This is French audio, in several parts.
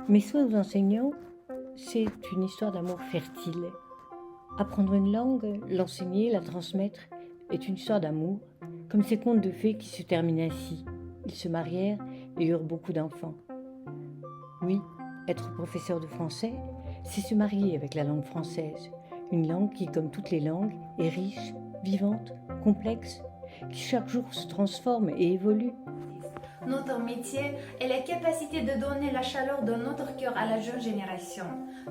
Mes souhaits aux enseignants, c'est une histoire d'amour fertile. Apprendre une langue, l'enseigner, la transmettre, est une histoire d'amour, comme ces contes de fées qui se terminent ainsi. Ils se marièrent et eurent beaucoup d'enfants. Oui, être professeur de français, c'est se marier avec la langue française. Une langue qui, comme toutes les langues, est riche, vivante, complexe, qui chaque jour se transforme et évolue. Notre métier est la capacité de donner la chaleur de notre cœur à la jeune génération,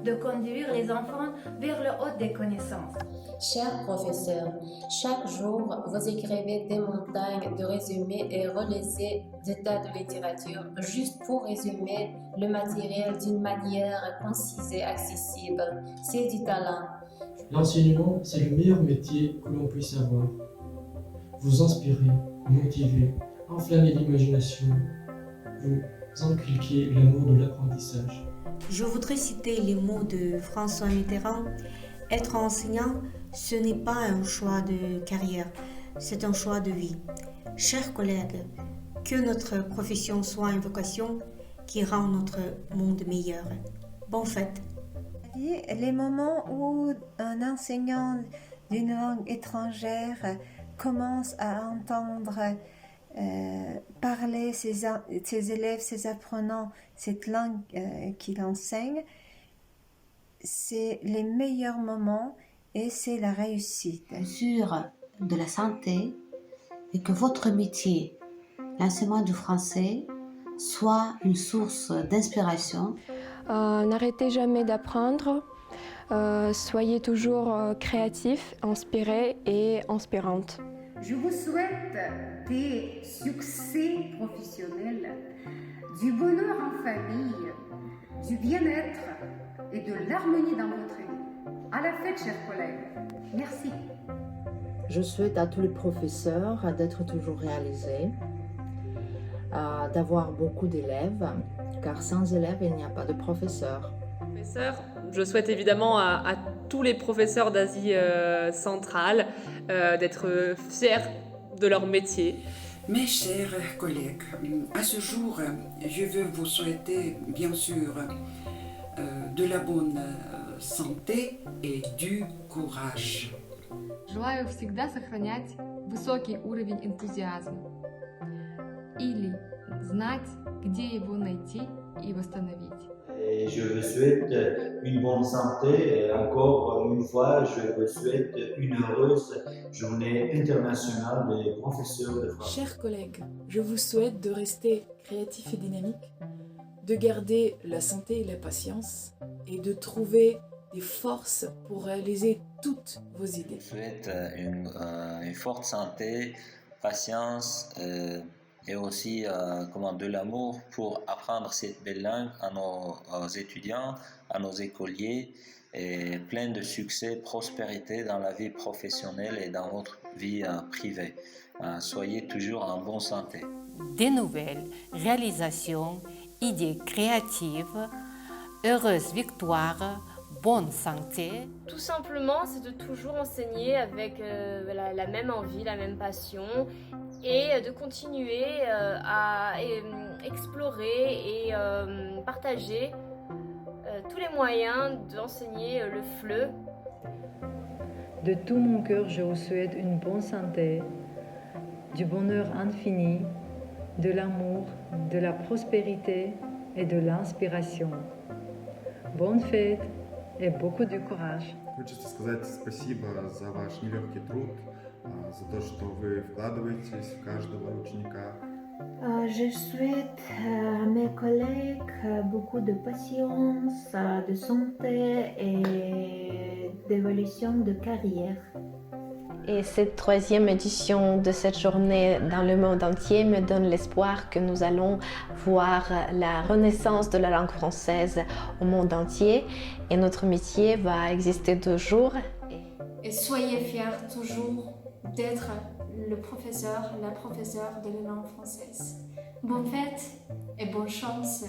de conduire les enfants vers le haut des connaissances. Chers professeurs, chaque jour, vous écrivez des montagnes de résumés et relisez des tas de littérature juste pour résumer le matériel d'une manière concise et accessible. C'est du talent. L'enseignement, c'est le meilleur métier que l'on puisse avoir. Vous inspirez, motivez, enflammez l'imagination, vous inculquez l'amour de l'apprentissage. Je voudrais citer les mots de François Mitterrand. Être enseignant, ce n'est pas un choix de carrière, c'est un choix de vie. Chers collègues, que notre profession soit une vocation qui rend notre monde meilleur. Bonne fête. Les moments où un enseignant d'une langue étrangère commence à entendre parler ses élèves, ses apprenants, cette langue qu'il enseigne, c'est les meilleurs moments et c'est la réussite. Sur de la santé et que votre métier, l'enseignement du français, soit une source d'inspiration. N'arrêtez jamais d'apprendre, soyez toujours créatifs, inspirés et inspirantes. Je vous souhaite des succès professionnels, du bonheur en famille, du bien-être et de l'harmonie dans votre vie. À la fête, chers collègues. Merci. Je souhaite à tous les professeurs d'être toujours réalisés, d'avoir beaucoup d'élèves, car sans élèves, il n'y a pas de professeur. Je souhaite évidemment à tous les professeurs d'Asie centrale d'être fiers de leur métier. Mes chers collègues, à ce jour, je veux vous souhaiter bien sûr de la bonne santé et du courage. Желаю всегда сохранять высокий уровень энтузиазма или знать, где его найти и восстановить. Et je vous souhaite une bonne santé et encore une fois, je vous souhaite une heureuse journée internationale des professeurs de français. Chers collègues, je vous souhaite de rester créatifs et dynamiques, de garder la santé et la patience et de trouver des forces pour réaliser toutes vos idées. Je souhaite une forte santé, patience et aussi de l'amour pour apprendre cette belle langue à nos étudiants, à nos écoliers, et plein de succès, prospérité dans la vie professionnelle et dans votre vie privée. Soyez toujours en bonne santé. Des nouvelles réalisations, idées créatives, heureuses victoires, bonne santé. Tout simplement, c'est de toujours enseigner avec la même envie, la même passion et de continuer à explorer et partager tous les moyens d'enseigner le FLE. De tout mon cœur, je vous souhaite une bonne santé, du bonheur infini, de l'amour, de la prospérité et de l'inspiration. Bonne fête и beaucoup de courage. Хочется сказать спасибо за ваш нелегкий труд, за то, что вы вкладываетесь в каждого ученика. Je souhaite à mes collègues beaucoup de patience, de santé et d'évolution de carrière. Et cette troisième édition de cette journée dans le monde entier me donne l'espoir que nous allons voir la renaissance de la langue française au monde entier et notre métier va exister toujours. Et soyez fiers toujours d'être le professeur, la professeure de la langue française. Bonne fête et bonne chance